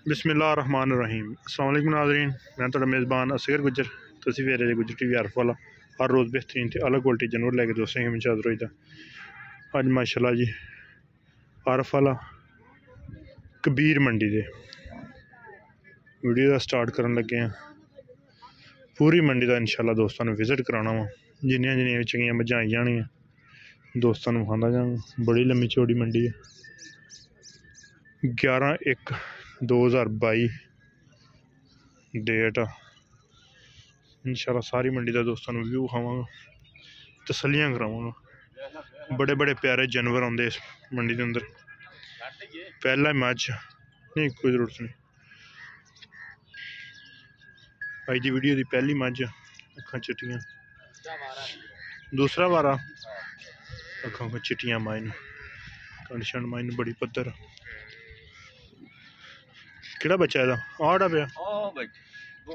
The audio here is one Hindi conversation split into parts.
बिस्मिल्लाहिर्रहमानिर्रहीम। अस्सलाम वालेकुम नाज़रीन, मैं तुहाडा मेज़बान असगर गुज्जर। तुसीं वेख रहे गुज्जर टीवी आरफ वाला। हर रोज़ बेहतरीन ते अलग क्वालिटी जानवर लैके दोस्तों की हाज़र होई दा। अज माशाल्लाह जी आरफ वाला कबीर मंडी दे वीडियो का स्टार्ट करन लगे हैं। पूरी मंडी का इंशाल्लाह दोस्तों ने विजिट कराना वा। जिन्नियां चंगियां मझां आई जानियां दोस्तों को विखांदा जांगा। बड़ी लम्मी चौड़ी मंडी है। 11/1/2022 डेट। इंशाल्लाह सारी मंडी का दोस्तों को व्यू खावांगा, तसलियां करावांगा। बड़े बड़े प्यारे जानवर आते इस मंडी के अंदर। पहला मझ नहीं, कोई जरूरत नहीं। अज की वीडियो की पहली मझ अखां चिट्टियां, दूसरा वारा अखां चिट्टियां माइन कंडीशन माइन बड़ी पद्धर। किहड़ा बच्चा है आड़ा पे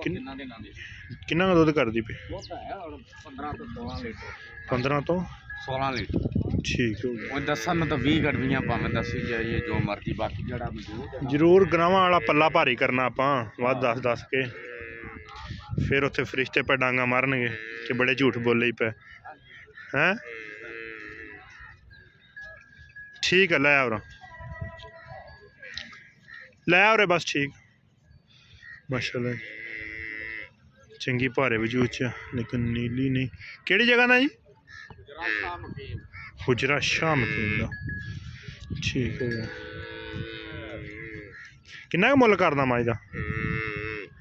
किन्ना का दुध कर दी पे? 15 तो 16 लीटर। ठीक हो गया। दसा में तो 20 कटदियां भावें दसी जाइए जो मर्जी, बाकी जड़ा जरूर गरावां वाला पल्ला भारी करना आपां वध दस के, फिर उत्थे फरिश्ते पे डांगा मारनगे कि बड़े झूठ बोले ही पे हैं। ठीक है, लै और बस ठीक। माशाल्लाह चंगी भारे वजूद च, लेकिन नीली नहीं। केड़ी जगह ना जी? गुजरा शाह मकीन दा। ठीक हो गया। किन्ना का मुल करना माई दा?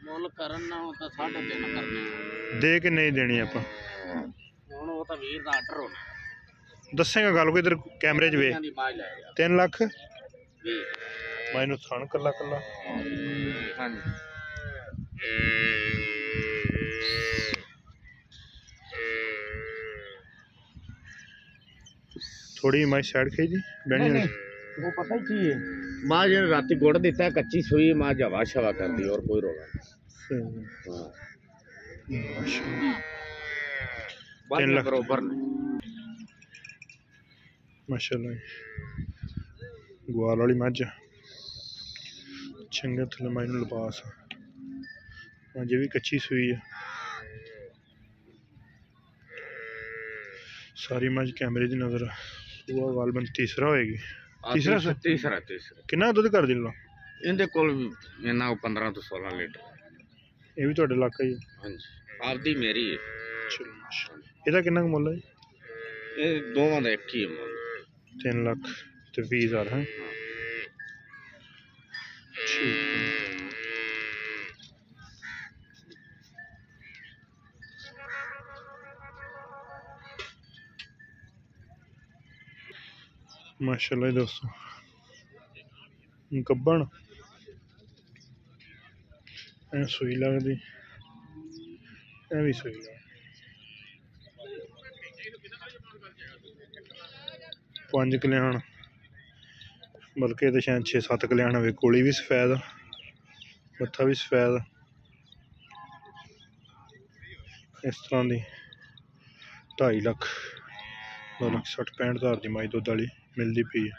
मुल करना तो 3.5 करने दे के नहीं देनी आपां हुण वो तो वीर दा आर्डर होना। दसेगा गल कोई इधर कैमरे च वे 3 लाख माइनू थान कला कला। हां थोड़ी माई साइड खाई दी बैणी वो पता ही की है। मां जी ने राती गुड़ दिता है, कच्ची सुई मां जवा शवा कर दी और कोई रोगा नहीं। 3 लाख बरोबर माशाल्लाह। ग्वाल वाली मझ चंगे थले माइनू लिबास अजे भी कच्ची सुई है। सारी मझ कैमरे की नजर। वो गालबन तीसरा होएगी। तीसरा कितना दुध कर दी लो? इनदे कोल इना 15 तो 16 लीटर। ये भी ਤੁਹਾਡੇ ਇਲਾਕਾ ही? हां जी, आपदी मेरी है। चलो माशाल्लाह। ਇਹਦਾ ਕਿੰਨਾ ਮੁੱਲ ਹੈ? ये दोवां दा एक ही है मुੱਲ। 3 लाख ਤੇ 20,000 है। ठीक है। माशाल्लाह दोस्तों गब्बन सुई लगती भी सुई लग 5 कल्याण, बल्कि तो शायद 6-7 कल्याण हो। कोली भी सफेद, मत्था भी सफेद। इस तरह की 2.5 लाख 2,60,65,000 की माई दुध वाली मिलती पई है।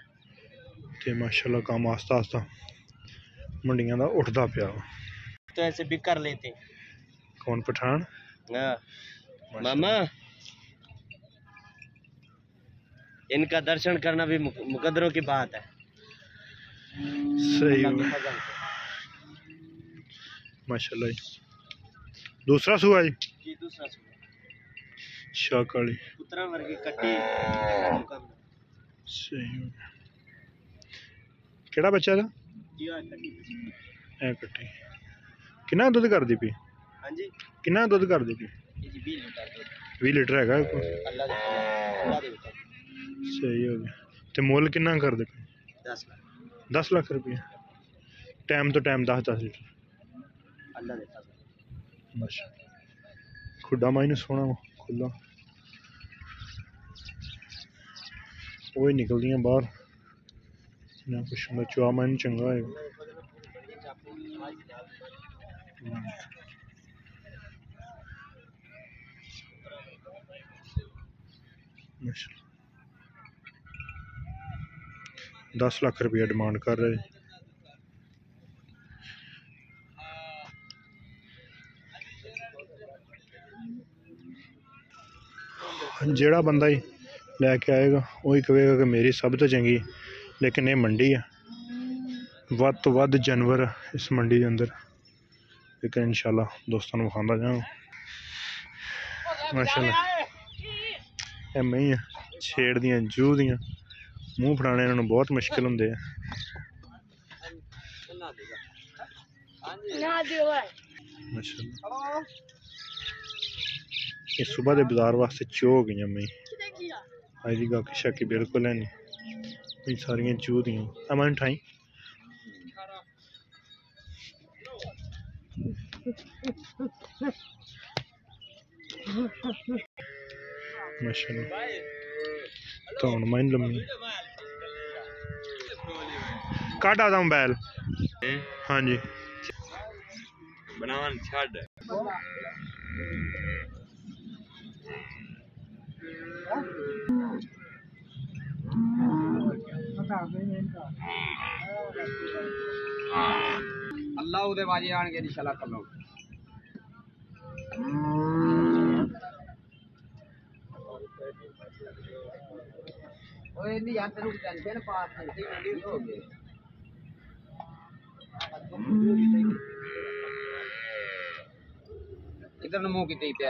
तो माशाल्लाह काम आस्ता आस्ता मंडियां का उठता पिया। तो ऐसे भी कर लेते। कौन पठान? मामा इनका दर्शन करना भी मुकद्दरों की बात है। सही हो माशाल्लाह। दूसरा सुआ जी? दूसरा सुआ शाह काली पुत्रा वर्गी कट्टी। सही हो गया। केड़ा बच्चा था? ए कट्टी कितना दुध कर दी पी? हां जी, कितना दुध कर दी पी? 20 लीटर है। सही हो गया। तो मुल कितना कर दे? 10 लाख रुपया। टाइम तो टाइम 10 लीटर माशाल्लाह। खुडा माइनू सोना खुला वो ही निकलदियां बाहर ना कुछ चुआ माइनू चंगा है। माशाल्लाह 10 लाख रुपया डिमांड कर रहे। ਜਿਹੜਾ ਬੰਦਾ ਹੀ ਲੈ ਕੇ ਆਏਗਾ ਉਹੀ ਕਹੇਗਾ ਕਿ ਮੇਰੀ ਸਭ ਤੋਂ ਚੰਗੀ, ਲੇਕਿन ये मंडी है, ਵੱਧ ਤੋਂ ਵੱਧ ਜਾਨਵਰ इस मंडी के अंदर, लेकिन इंशाल्लाह दोस्तों को विखांदा जावां। माशाल्लाह ये मई है, छेड़ दियां जूह दियां, मूँह फड़ाने इन्होंने बहुत मुश्किल होंगे है। माशाल्लाह ये सुबह के बाजार वास्ते चो हो गई मई, अज की गाकी शाकी बिल्कुल है नहीं, सारियां चूह दियां अमन ठाई। माशाल्लाह तो हूँ मैं लम्मी काट आता हूँ बैल। हाँ जी बनावन छड़ अल्लाह उदे बाजी आन के इंशाल्लाह कर लो। ओए नहीं यार तेरे को टेंशन पास नहीं हो गए इधर न मुंह किते पे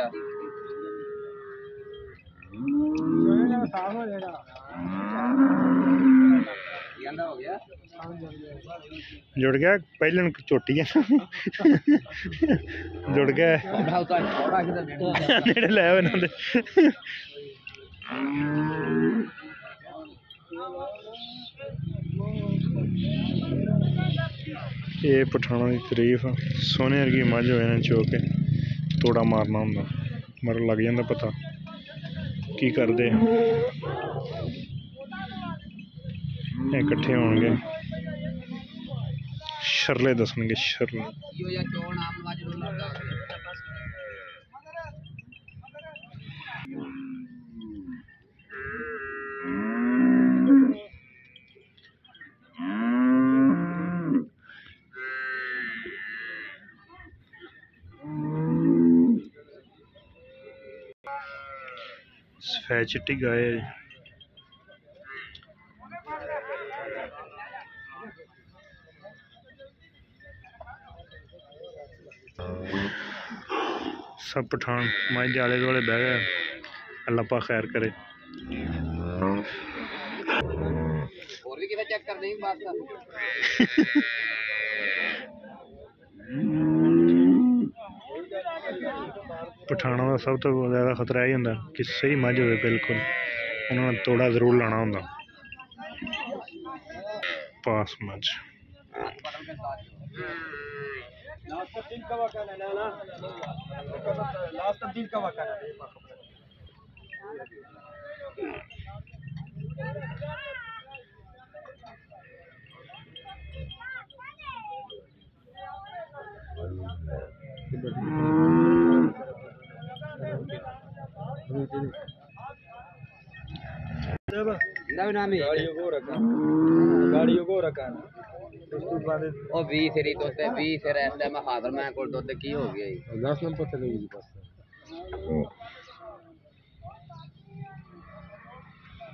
साफ हो जाएगा हो गया जुड़ गया पहले चोटी है जुड़ गया ले ये पठाना की तारीफ सोने वर्गी मझ हो चो के तोड़ा मारना होंगे, मगर लग जाता पता की करते इकट्ठे होंगे शरले दसणगे शरले। सफेद चिट्टी गाय है। सब पठान मझ के आले दुआले बह गए, अल्लाह पा खैर करे। पठाना का सब तो ज़्यादा खतरा यही होंगे कि सही मझ हो बिल्कुल, उन्होंने तोड़ा जरूर लाना होंगे पास मझ। गाड़ियों को रखा ओ 20 री तो 20 रे ऐसे में हादर में को दुध की हो गया 10 नंबर चलेगी बस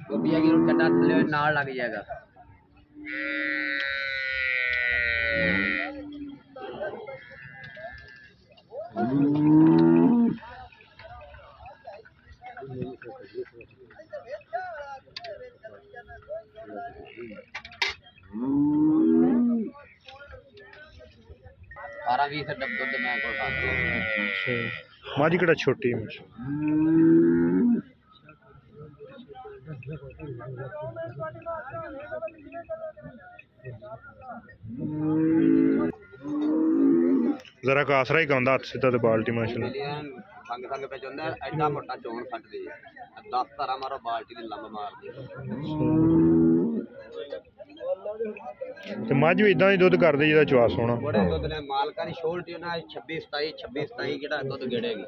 तो बिया की चटा थले नाल लग जाएगा। माझी कड़ा छोटी है जरा का आसरा ही कहता हाथ सीधा तो बाल्टी माशाल्लाह संग संग पे चोंदा एडा मोटा चोण फट दी 10 तारा मारो बाल्टी दी लंब मार दी ते मझ भी इदां ही दुध कर दे जिहदा चवास होना बड़े दुध ने मालका दी शोल्टी ना 26 27 जेड़ा दुध गेड़ेगी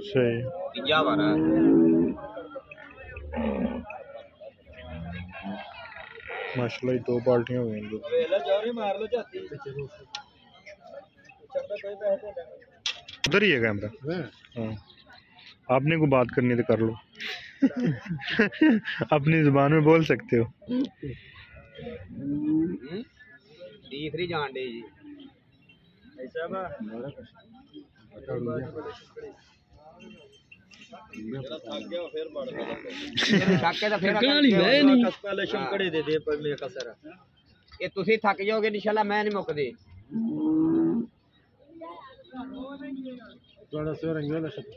सही तीजा बार माशाल्लाह 2 बाल्टियां हो गई वेला जारी मार लो जाती उधर ही है कैमरा। हाँ आपने को बात करनी तो कर लो अपनी जुबान में बोल सकते हो। तीसरी जान दे जी ऐसा बा ਤੁਸੀਂ ਥੱਕ ਜਾਓਗੇ ਇਨਸ਼ਾਅੱਲਾ ਮੈਂ ਨਹੀਂ ਮੁੱਕਦੀ थोड़ा से रंग वाला शब्द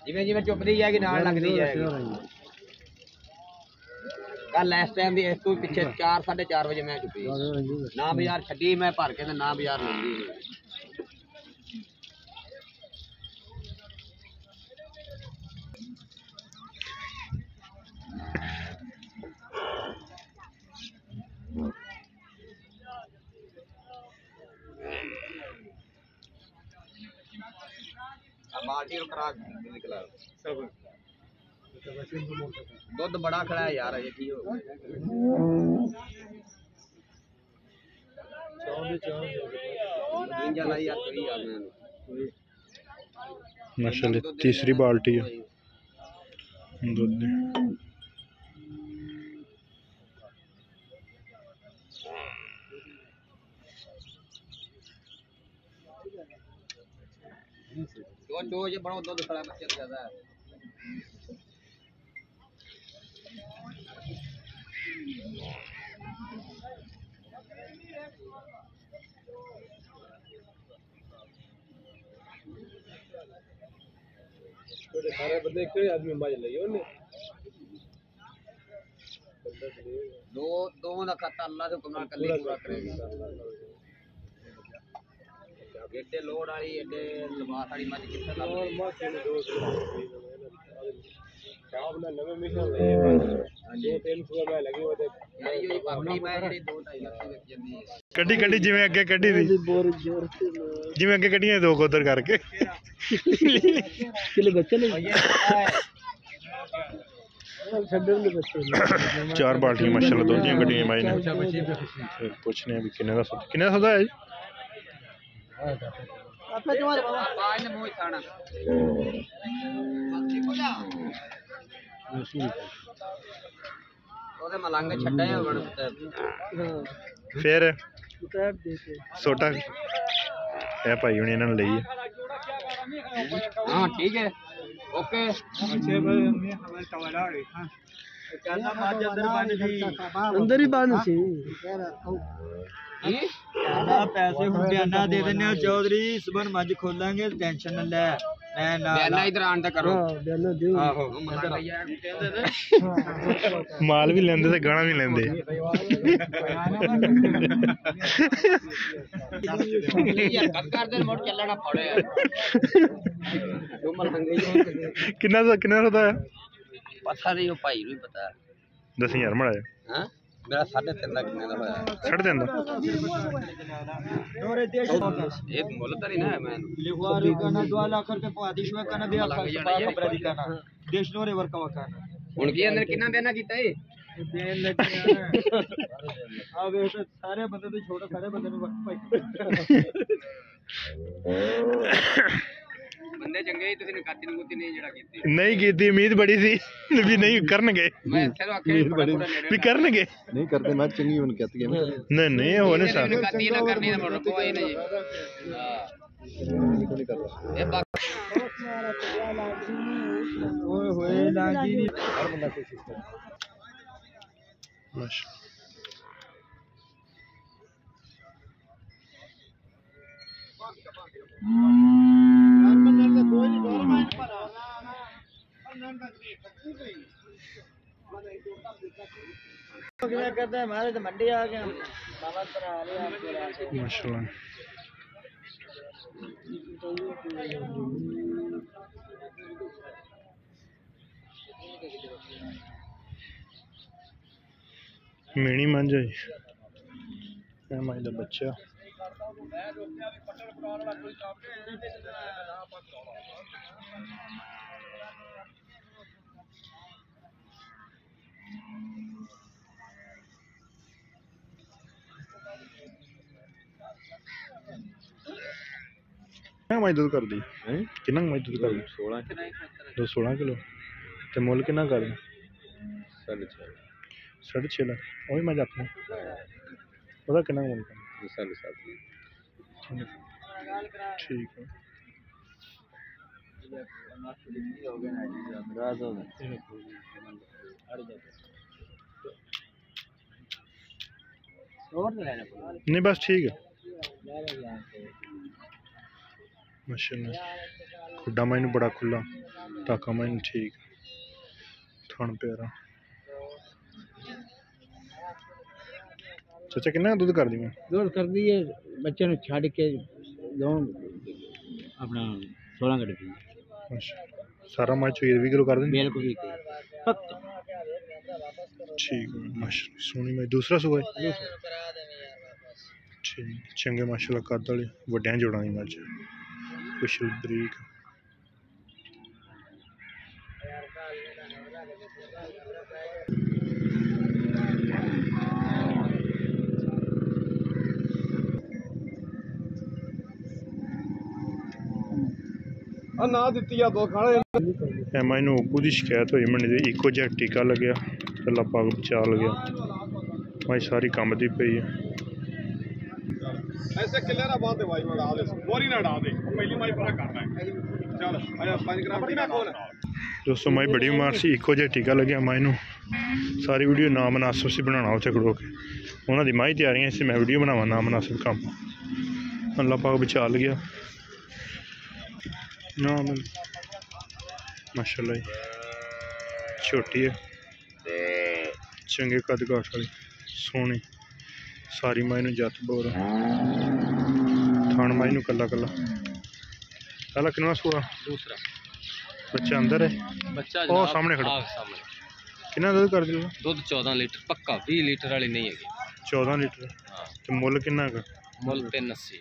ਜਿਵੇਂ ਜਿਵੇਂ ਚੁੱਪਦੀ ਜਾਏਗੀ ਨਾਲ ਲੱਗਦੀ ਜਾਏਗੀ ਕੱਲ ਲਾਸਟ ਟਾਈਮ ਦੀ ਇਸ ਤੋਂ ਪਿੱਛੇ 4 4:30 ਵਜੇ ਮੈਂ ਚੁੱਪੀ ਨਾ ਬਾਜ਼ਾਰ ਛੱਡੀ ਮੈਂ ਭਰ ਕੇ ਤੇ ਨਾ ਬਾਜ਼ਾਰ ਲੰਦੀ बाल्टी खराब निकला सब दूध बड़ा खड़ा है यार ये की हो माशाल्लाह तीसरी बाल्टी है दूध दी। दो ये बड़ा दूध खड़ा बच्चे ज्यादा है सारे बंदे कोई आदमी बाज ले ओने दो दो ना खाता अल्लाह से कुमार कल्ली पूरा करेगी एडे लोड वाली एडे लिबास वाली मज किथे ला और मां ने दो साहब ने नवे मिशन ले दो तीन सौ में लगे होते ये अपनी मैं जेडी 2-2.5 लाख की विक जंदी है कड्डी कड्डी जिवें अगे कड्डी दी जिवें अगे कड्डियां दो कोदर करके किले बच्चे नहीं चार बाल्टियां माशाल्लाह दो दियां कड्डियां भाई ने पूछने अभी किन्ने दा सौदा है जी आपने तुम्हारे बाबा आज ने मोई खाना ओदे मलंग छड्डे हैं बड़ फिर सोटा ए भाई हुन इन्हां ने लई है हां ठीक है ओके अच्छे भाई हमने हमारे टवाला है हां कहना मां अंदर बंद थी अंदर ही बंद थी पैसे हम बयाना दे देने चौधरी सुबह मज खोलेंगे टेंशन न ले मैं ना बयाना इधर आन तक करो बयाना दे आहो माल भी लेंदे ते गाना भी लेंदे यार कर दे मोड़ चलना पड़े तुम मंगे किन्ना सौदा है पता नहीं वो भाई नहीं पता 10000 मड़ा हां मेरा 3.5 लाख कितने का होया 3.5 एक मोल तो नहीं ना है मैं लिखवारी करना 2 लाख रुपए पादिश में करना दिया खबर दिखाना देश नोरे वर्क वकाना हुन की अंदर कितना देना कीता है देन लगे अब ये तो सारे बंदे तो छोटा सारे बंदे ने वक्त पाई बंदे चंगे ही तुसी नकाती नकुती नहीं जड़ा कीती नहीं कीती उम्मीद बड़ी सी भी नहीं करनगे मैं इथे तो आखे भी करनगे नहीं करते मैं चंगी उन कहती है नहीं नहीं होने साथ नकाती ना करनी ना मोड़ कोई नहीं हां ये बात ओए होए लागी नहीं हर बंदा कोशिश कर माशा कहते हैं हमारे तो मंडी आ गए माशाल्लाह मेनी मंज है मंज का बच्चा कितना मज दूध कर दी कितना मज दूध कर दी 16 किलो तो मुल कितना कर 6.5 6.5 लाख वही मैं अपने ਉਹਦਾ ਕਿੰਨਾ ਮੁੱਲ ਕਰਨਾ 7.5 ठीक है नहीं बस ठीक है माशाल्लाह खुड्डा मैनू बड़ा खुला टाका मैनू ठीक थन प्यारा चाचा कितना दुध कर दी मैं दूध कर दिए बच्चे ने छड़ के दोन अपना 16 कट दी अच्छा सारा मैच 20 किलो कर देंगे बिल्कुल ठीक है माशाल्लाह सोनी मैं दूसरा सुबह ठीक चंगे माशाल्लाह कद वाले वड्डियां जोड़ां दी मैच कुछ बरीक ना दित्ती आ दो खाने मैनू ओपू की शिकायत हुई मंडी दे इको जहा टीका लग्या अल्लाह पाक बचा लग्या मैं सारी कम दी पई है ऐसे किले ना बात है भाई मैं डाल दे बोरी ना डाल दे पहली माई पूरा करना है चल आया 5 ग्राम टीका खोल दोस्तों मैं बड़ी मार सी इको जहा टीका लग्या मैनू सारी वीडियो ना मुनासिब से बनाना उत्थे खड़ो के उन्होंने माई तैयारियां इस मैं वीडियो बनावा ना मुनासिब काम अल्लाह पाक बचा लग्या ना माशाल्लाह छोटी है चंगे कद काठ वाली सोहनी सारी माई जत बोर थान माई कला कला पहला किनवा सूआ दूसरा बच्चा अंदर है बच्चा ओ सामने खड़ा सामने कितना दूध कर दिया दूध 14 लीटर पक्का 20 लीटर वाली नहीं है 14 लीटर तो मुल किन्ना का मुल 380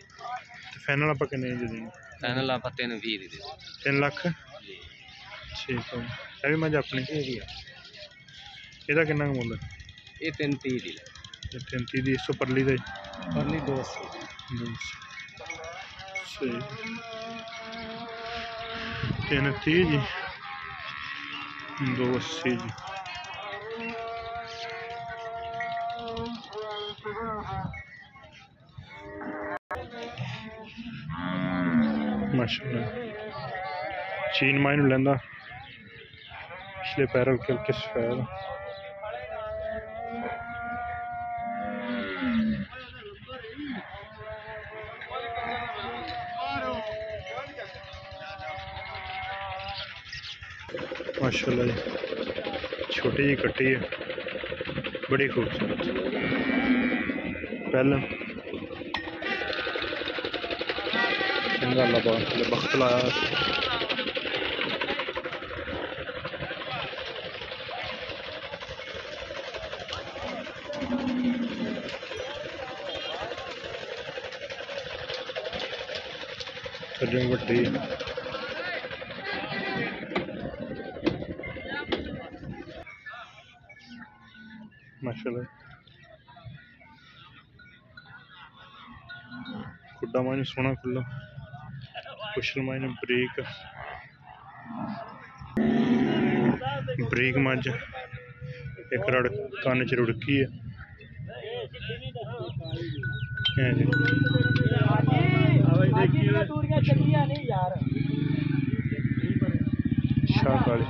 तो फाइनल आप किन्ने दे देंगे फाइनल आप 320 दे 3 लाख ठीक है ये भी मैं अपनी ਇਹਦਾ ਕਿੰਨਾ ਮੁੱਲ ਹੈ ਇਹ 330 ਦੀ ਇਹ 33 ਦੀ 100 ਪਰਲੀ ਦਾ ਪਰਲੀ 200 ਸਹੀ 330 ਜੀ 280 ਜੀ माशाल्लाह चीन माई नूं लैंदा पिछले पैर हल्के सफेद माशाल्लाह जी छोटी जी कट्टी है बड़ी खूबसूरत पहले अल्लाह बख्त लाया तर्जन वड्डी माशाल्लाह खुड्डा मानी सोना खुला कुशल मायने बरीक मज एक रड़ कान च रुड़की है शाहकारी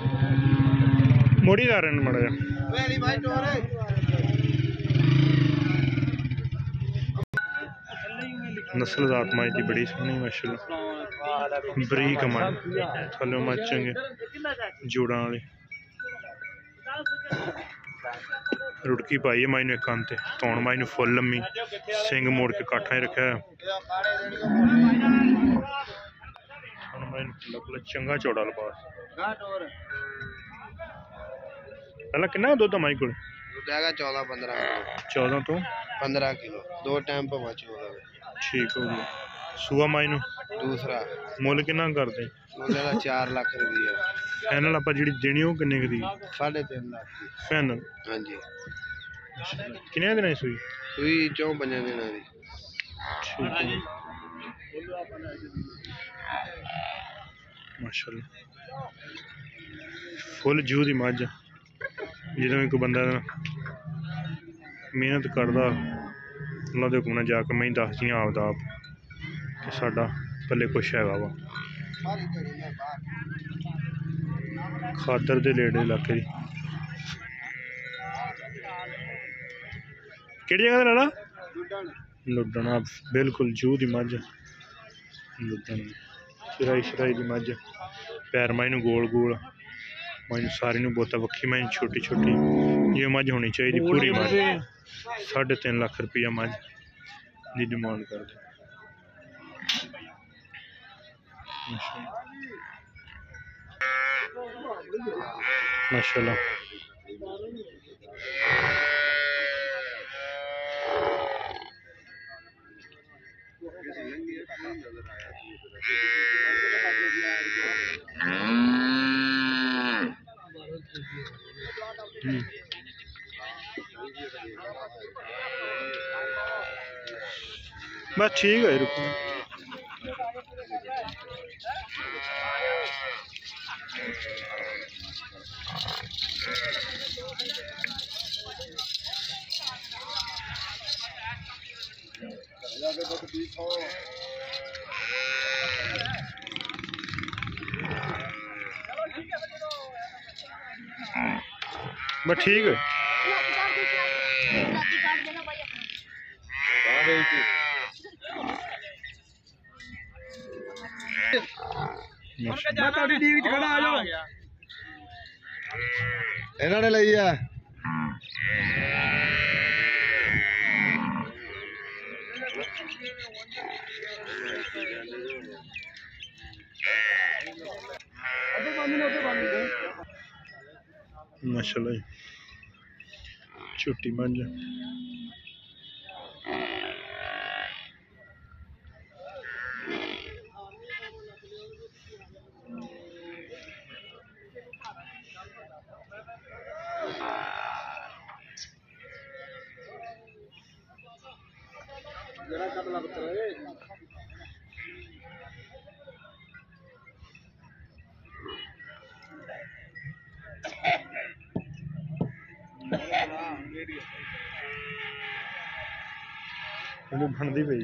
मोड़ी ला रहे मड़ा नस्ल जात माई की बड़ी सोहनी माशाल्लाह बरीक माई थल्ले माई चंगे जोड़ा वाली रुड़की पाई है माई ने कान ते तौण माई ने फुल लम्मी सिंग मोड़ के काठा ही रखा है चंगा चौड़ा लबास पहला कितना दुध माई को 14 तो 15 किलो 2 टाइम पर मच होगा ठीक हो गया सुआ माई नू दूसरा मुल कितना कर दे 4 लाख रुपया फाइनल आप जी देनी हो किन्ने दी 3.5 लाख फाइनल हाँ जी किन्ने दिन सुई सुई 4-5 दिन दी ठीक है माशाल्लाह फुल जू की मझ जो कोई बंदा मेहनत करता उन्होंने हुक्म ने जाके मैं दस दियाँ आप कि साडा पल्ले कुछ है वा खातर दे लेड़े इलाके की कि जगह लाला लुडन बिल्कुल जू की मझ लुडन शिराई शिराई की मझ पैर माई गोल गोल माई सारी बोता वक्खी माई छोटी छोटी ये मझ होनी चाहिए पूरी मझ 3.5 लाख रुपया मझ की डिमांड करते माशाल्लाह। बस ठीक है रुको बस ठीक है इन्होंने ली है माशाल्लाह छोटी मंझ बनती पई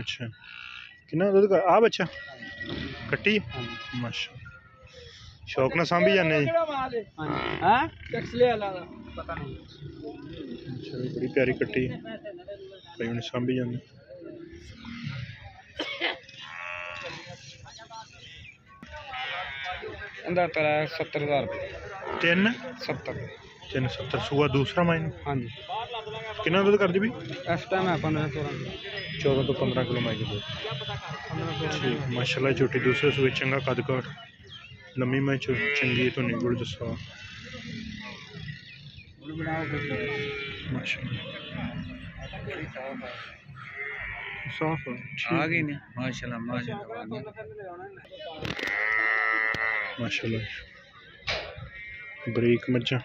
अच्छा कितना दूध का आ बच्चा कट्टी माशा शौक ना सांभी जाने जी अच्छा बड़ी प्यारी कट्टी कई उन्हें सांभी जाने अंदर 70,000 370 सुआ दूसरा माइन हाँ जी कितना दूध कर दी भी इस टाइम है 14 तो 15 किलो माई दूध ठीक माशाल्लाह छोटी दूसरे सुए चंगा कद काट लम्मी मैं चंगी तो नहीं गुड़ दसा साफ है आ गई ने माशाल्लाह माशाल्लाह बरीक मज्जा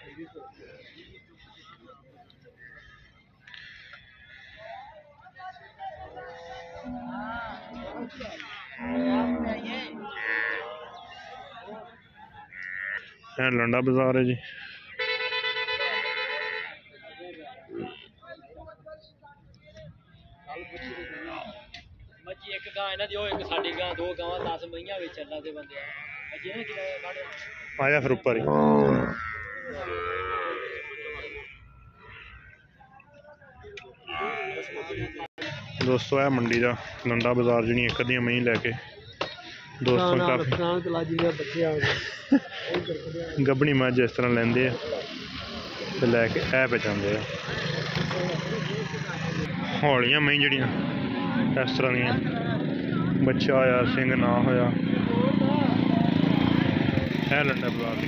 लंडा बाजार है जी एक गां इन्हां दी हो एक साडी गां दो गावां 10 मईयां विच अल्लाह दे बंदे आया फिर ऊपर ही दोस्तों है मंडी का लंडा बाजार जी एक अद्धियां मई लैके दोस्तों काफी गबनी मझ इस तरह लेंदे ते लैके ऐ पे जांदे हौलियां मई जड़ियां इस तरह दियां बच्चा होया सिंह ना होया है लंडा बाजार की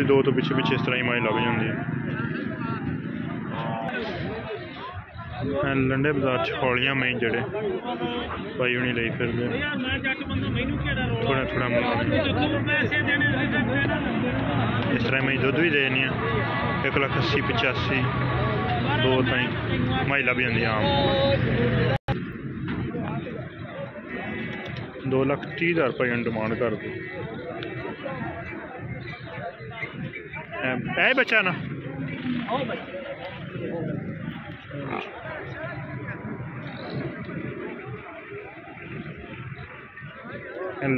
दो तो पिछे पिछे इस तरह ही माई लग जाती है लंडे बाजार च हौलियां मई जड़े भाई हुणी लई फिरदे थोड़ा थोड़ा इस तरह मई दुध भी देनी 1,80,85 दो ताई महिला भी आंदी आम 2,30,000 रुपये डिमांड कर दो है बच्चा ना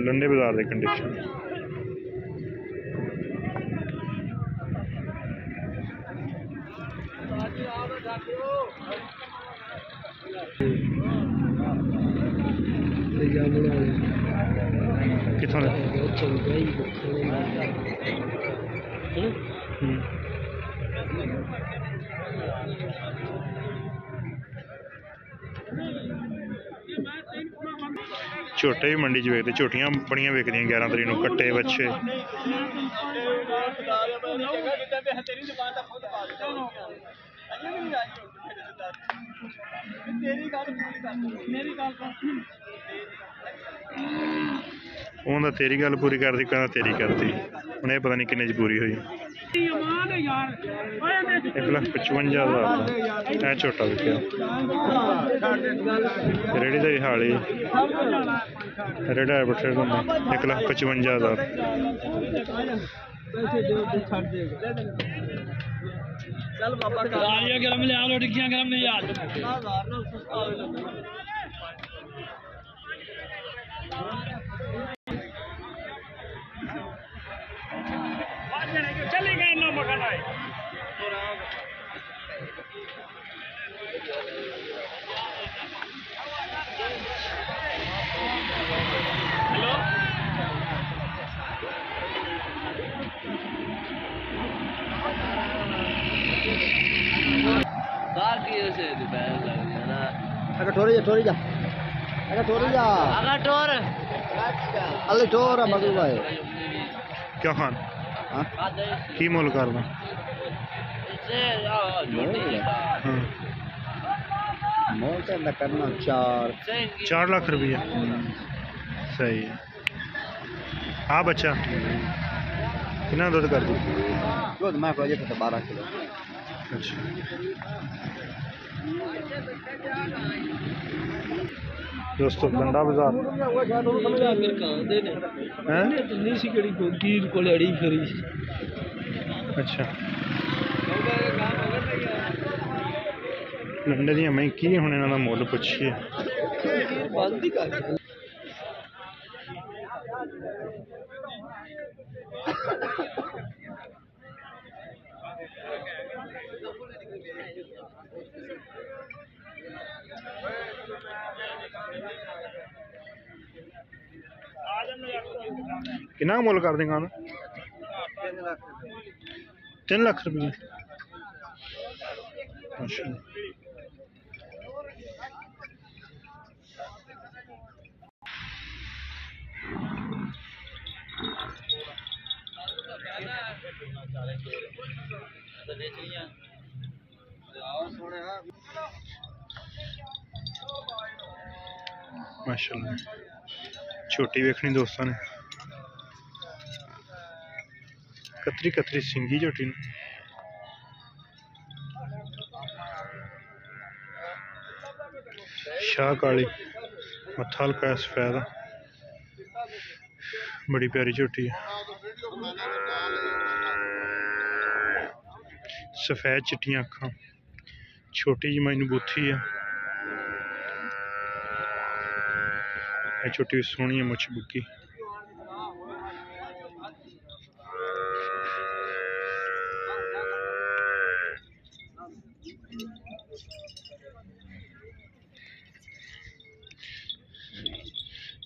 लंडे बाजार के कंडीशन कितों झोटे भी मंडी च वेचते झोटियां बड़ियां विकदियां 11 तरीक नूं कट्टे बच्चे उन्हें तेरी गल पूरी कर दी कहना तेरी करती उन्हें पता नहीं किन्ने च पूरी हुई 1,55,000 झोटा विकया रेड़ी का भी हाल ही रेड़ा बठे 1,55,000 गरम ले आओ टिक्कियां गरम नहीं यार चले गए ना मकान आए हेलो कार की से दोपहर लग गया ना अगर ठोरी जा अगर ठोर अल्ले ठोर मगू भाई क्या खान की मोल करना मोल करना 4 लाख रुपया सही है हाँ बच्चा कितना दूध कर दी दूध मैं को 12 किलो अच्छा दोस्तों लंडा बाजार अच्छा लंडे दी मैं की हुण इन्हां दा मुੱਲ पुछिए कितना मुल कर देंगे 3 लाख रुपये अच्छा माशाल्लाह छोटी वेखनी दोस्तों ने कतरी कतरी सिंगी झोटी ने शाह काली मत्था हल्का सफेद बड़ी प्यारी झोटी है सफेद चिट्टियां अखां छोटी जी मैनू बूथी है छोटी सोहनी है मुछ बुकी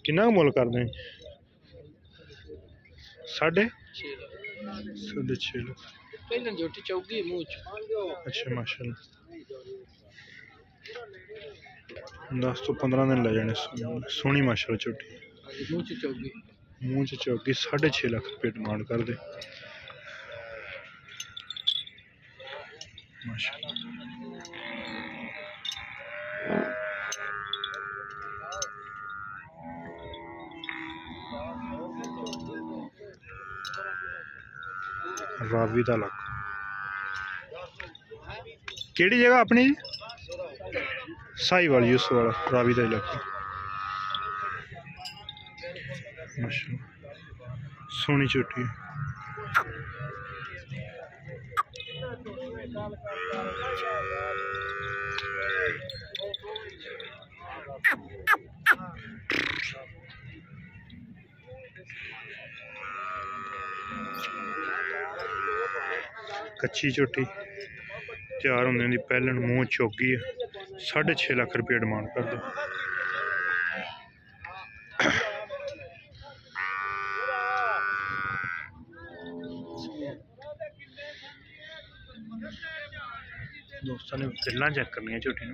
कितना मुल कर दें 6.5 लाख अच्छा माशाल्लाह 10 तो 15 दिन ले जाने सोहनी माशाल्लाह छोटी मूँह च चौकी 6.5 लाख रुपये डिमांड कर दे माशाल्लाह रावी का इलाका केड़ी जगह अपनी साहिवाल यूस वाला रावी का इलाका माशाल्लाह सोहनी झोटी कच्ची झोटी तैयार होने की पहलन मूँह चौकी है 6.5 लाख रुपया डिमांड कर दो। दोस्तों ने विरला चेक करनी झोटी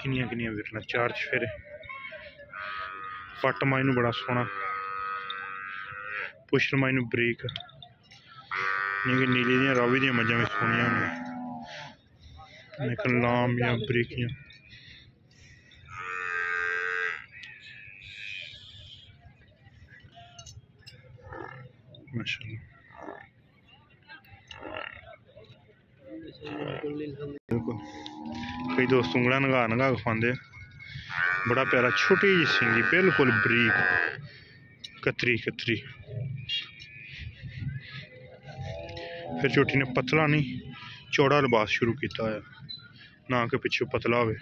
किनिया किनिया विरला 4 चफेरे पट माई नू बड़ा सोहना पुछल माई नू बरीक नीली दियां रावी दियां मझां भी सोहनियां लेकिन लाम या बरीकियां माशाल्लाह। कई दोस्त उंगला नगा नगा खाते बड़ा प्यारा छोटी जी सिंगी बिल्कुल बरीक कतरी कतरी फिर छोटी ने पतला नहीं चौड़ा लिबास शुरू किया है ना कि पिछू पतला हो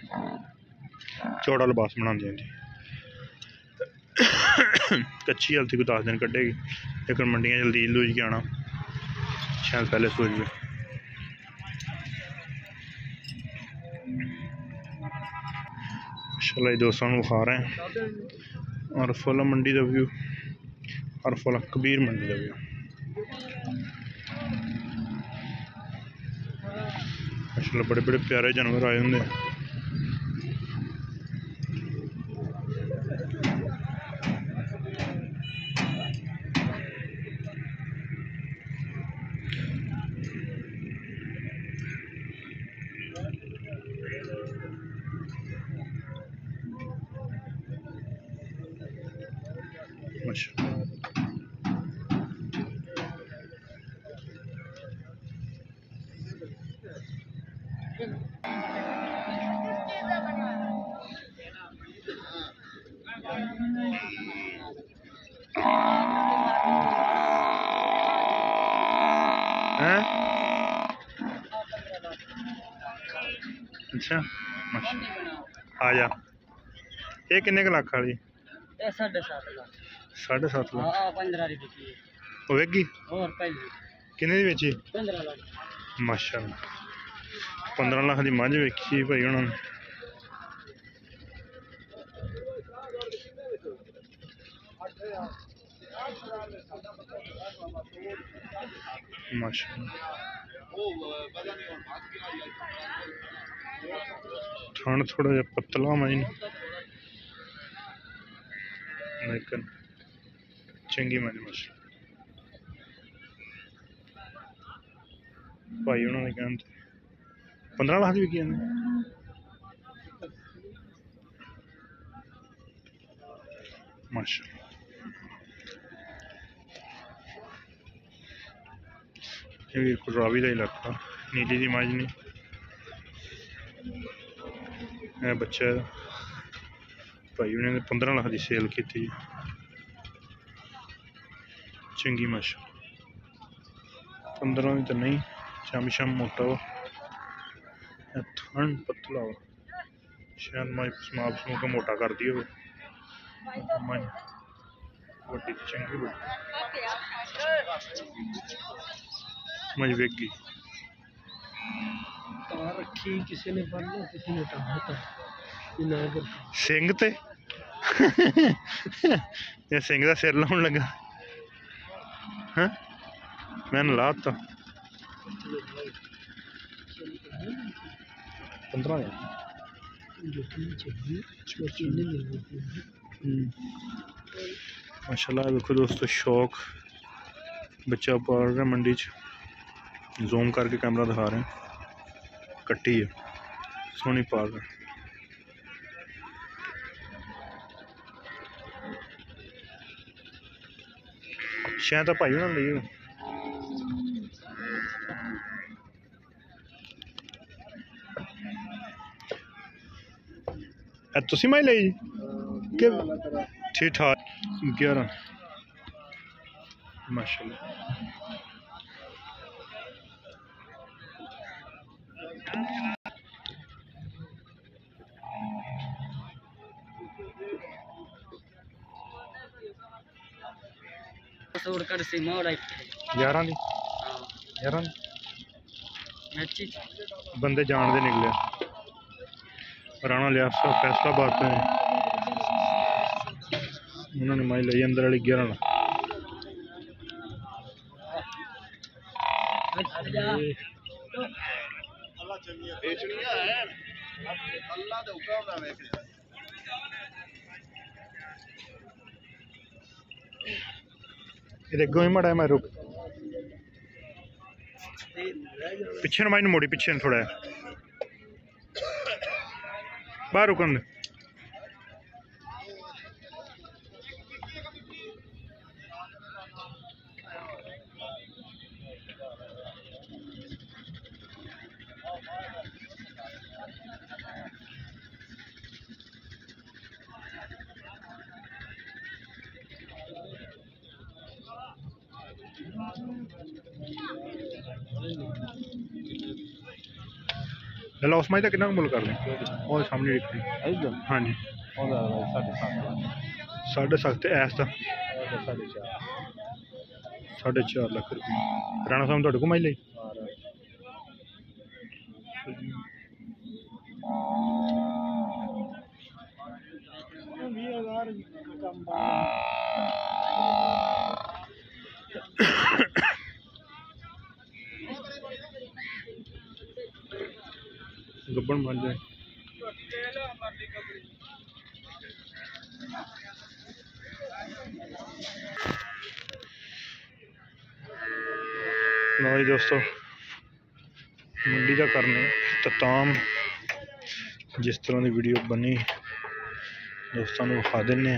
चौड़ा लिबास बना दी कच्ची हल्ती को 10 दिन कटेगी लेकिन मंडियां जल्दी लूज के आना शायद पहले सूझ गए। माशाल्लाह दोस्तों विखा रहे हैं और वाला मंडी का व्यू और वाला कबीर मंडी का व्यू माशाल्लाह बड़े बड़े प्यारे जानवर आए होंगे। अच्छा आ जा ये किन्ने क लाख वाली 7.5 लाख 7.5 लाख 15 दी बिकी वो वेगी और पहले किन्ने दी बेची 15 लाख माशाल्लाह 15 लाख की मझ वेखी भाई उन्होंने माशाल्लाह थान थोड़ा जा पतला मई लेकिन चंगी मज माशाल्लाह भाई उन्होंने कहते 15 लाख की बिकी माशाल्लाह। ये रावी का इलाका नीली दी मज नहीं बच्चा भाई उन्होंने 15 लाख की सेल की चंगी माशा 15 तो नहीं शाम शाम मोटा हो थन पतला हो शायद मैं समाप समू के मोटा कर दी हो चंगी मज वेगी रखी किसी ने बनना किसी ने टमाटर सिंह ते ये सिंह का सिर लाने लगा हाँ मैंने लाता 15 माशाल्लाह देखो दोस्तों शौक बच्चा पाल रहा मंडी च जूम करके कैमरा दिखा रहे हैं कट्टी है सोहनी पाल रहा शायद भाई उन्होंने ली तुसी मैं ली कि ठीक ठाक 11 माशाल्लाह। सूट कर सी मोड़ 11 दी 11 मैची बंदे जान दे निकले राणा लिया फैसलाबाद पे उन्होंने माई ली अंदर वाली 11 अगों ही माड़ा मैं रुक पिछे माई मोड़ी पिछे थोड़ा बाहर रुकन दे। ला उस माई का कितना मुल कर लें और सामने दिख रही हाँ जी 7.5 ऐस का 4.5 लाख रुपये राणा साहब थोड़े को माई ली गब्बन बन जाए लो जी दोस्तों मंडी का करने तताम जिस तरह की वीडियो बनी दोस्तों को विखा देने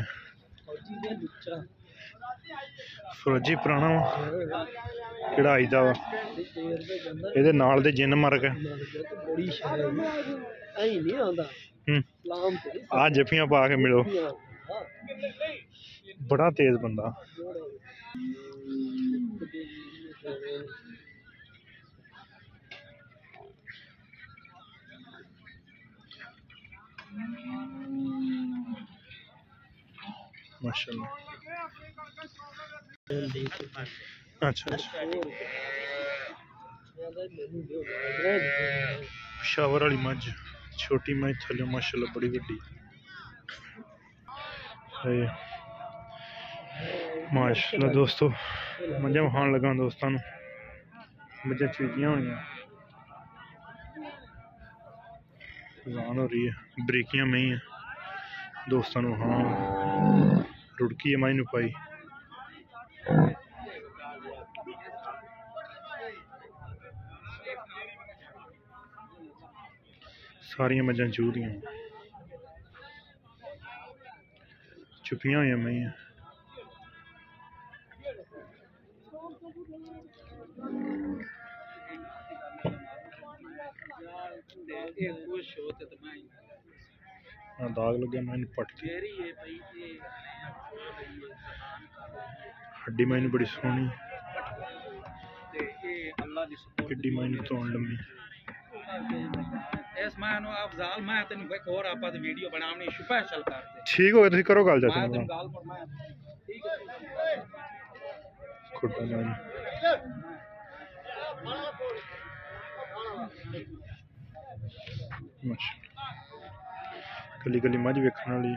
फौजी पुराना कढ़ाई का वा ये नाल दे जिन मर गए आ जफियां पा के मिलो बड़ा तेज बंदा माशाल्लाह। अच्छा शावर वाली मझ छोटी मझ थले माशाल्लाह बड़ी वड्डी माशाल्लाह दोस्तों मझा विखान लगा दोस्तों मझा चीजियां हुई रान हो रही है बरीकियां में ही है दोस्तों हाँ रुड़की है माई पाई सारिया मझा चूरियां चुपियां हुई मैं दाग लगे मैंने पट हड्डी मैंने बड़ी सोहनी किड्डी मैंने तोड़ लम्मी ठीक हो गया तुम करो गल चाचा कली कली मझ वेखण वाली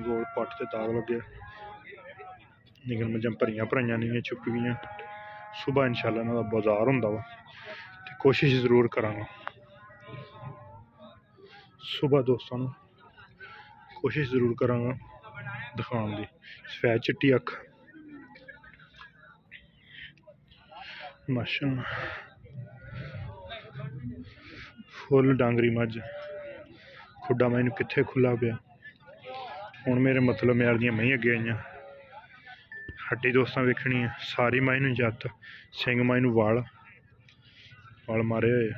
गोल पट से दाग लगे निकल मझा भरिया भराइया नहीं चुप गई सुबह इंशाल्लाह इन्हां दा बाजार हुंदा वा ते कोशिश जरूर करांगा सुबह दोस्तों कोशिश जरूर करांगा दिखाने की सफेद चिट्टी अख माशाल्लाह फुल डांगरी मझ खुडा मैनू कित्थे खुला पिया। हुण मेरे मतलब यार दियां मई अगे आईयां। हड्डी दोस्तां वेखनी है सारी माई नूं जत सिंह माई नूं वाल मारे हुए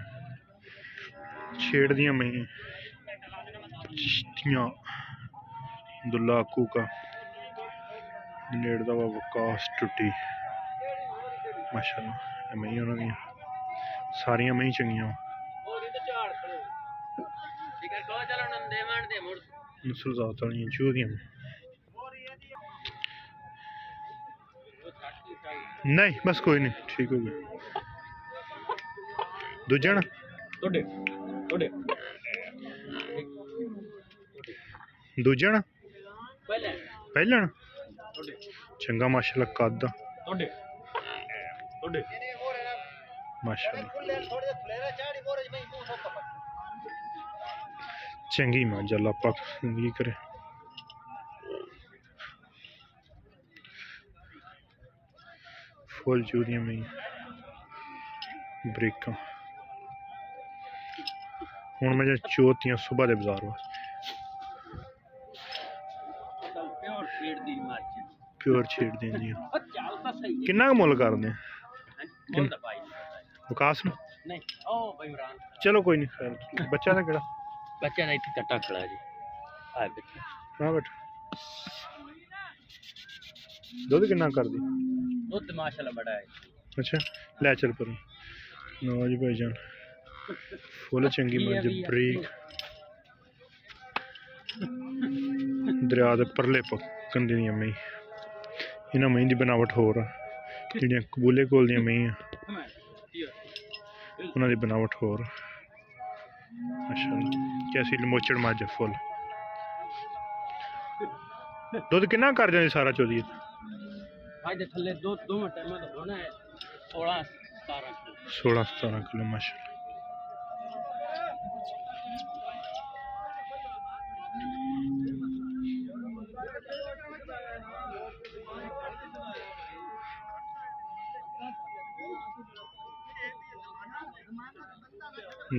छेड़ दियां मई चिश्तियां दुल्ला आकू का नेड़दा वा वकास टुटी माशाअल्लाह। मई उन्हां दियां सारियां मई चंगियां नस्ल जात वालियां चूह दियां नहीं बस कोई नहीं ठीक हो गया। दूजा ना दूजा ना पहला ना चंगा माशाल्लाह कद माशाल्लाह चंगी मज अल्लाह पाक जिंदगी करे। फुल चूदियां में ब्रेकां हूँ मैं चौथियां सुबह के बाजार वा प्योर छेड़ देंदियां किन्ना क मुल करदे विकास न चलो कोई नहीं खैर बच्चा था केड़ा बच्चा नहीं कट्टा खड़ा जी हां बेटा दूध किन्ना कर दी दूध माशाल्लाह बड़ा है। अच्छा ले चल पर नो जी भाईजान फुल चंगी मज ब्रेक दरिया के परले पक्कन दियां मई इन्हां मई की बनावट होर जिहड़ियां कबूले कोल दियां मई उन्हां दी बनावट होर माशाअल्लाह कैसी लमोचड़ मज फुल दुध किन्ना कर जाए सारा चौधरी आज दे थल्ले दो टाइम तो होना है 16-17 किलो माशाअल्लाह।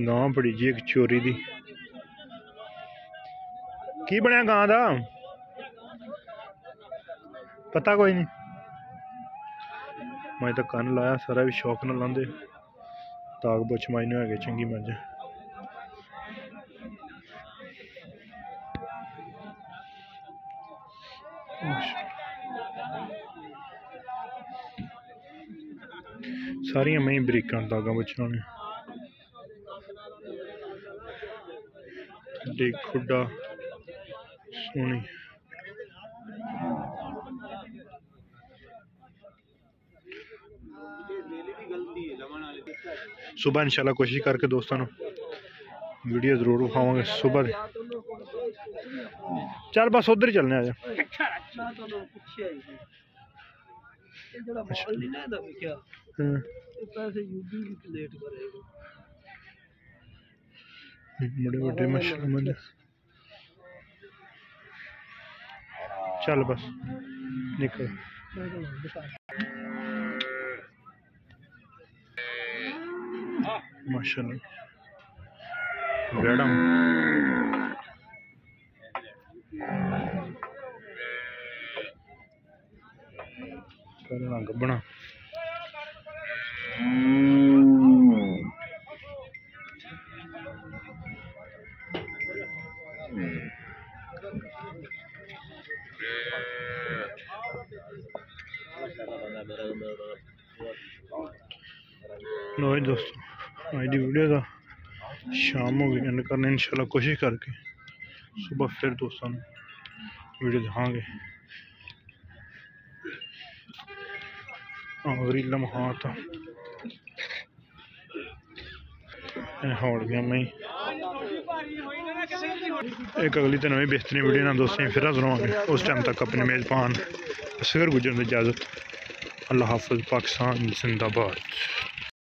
गां बड़ी जी एक चोरी दी की बनया गां दा पता कोई नहीं मैं तो कन लाया सारा भी शौक न लांदे ताक बुछ माई नूं है चंगी मज सारियां मई बरीकां तागा बुछां ने देख खुडा सोनी सुबह इंशाल्लाह कोशिश करके दोस्तों वीडियो जरूर उठावांगे सुबह चल बस उधर ही चलने आजा बड़े बड़े माशाल्लाह चल बस निकल माशाल्लाह मैडम रंग बना लो दोस्तों आज की वीडियो का शाम हो गई एंड करने इंशाल्लाह कोशिश करके सुबह फिर दोस्तों वीडियो दिखाएंगे। आखिरी लम्हात होड़ गया मैं एक अगली तो नवी बेहतरीन वीडियो ना दोस्तों फिर हाजिर होंगे। उस टाइम तक अपने मेज़बान असगर गुजर की इजाज़त। अल्लाह हाफ़िज़। पाकिस्तान जिंदाबाद।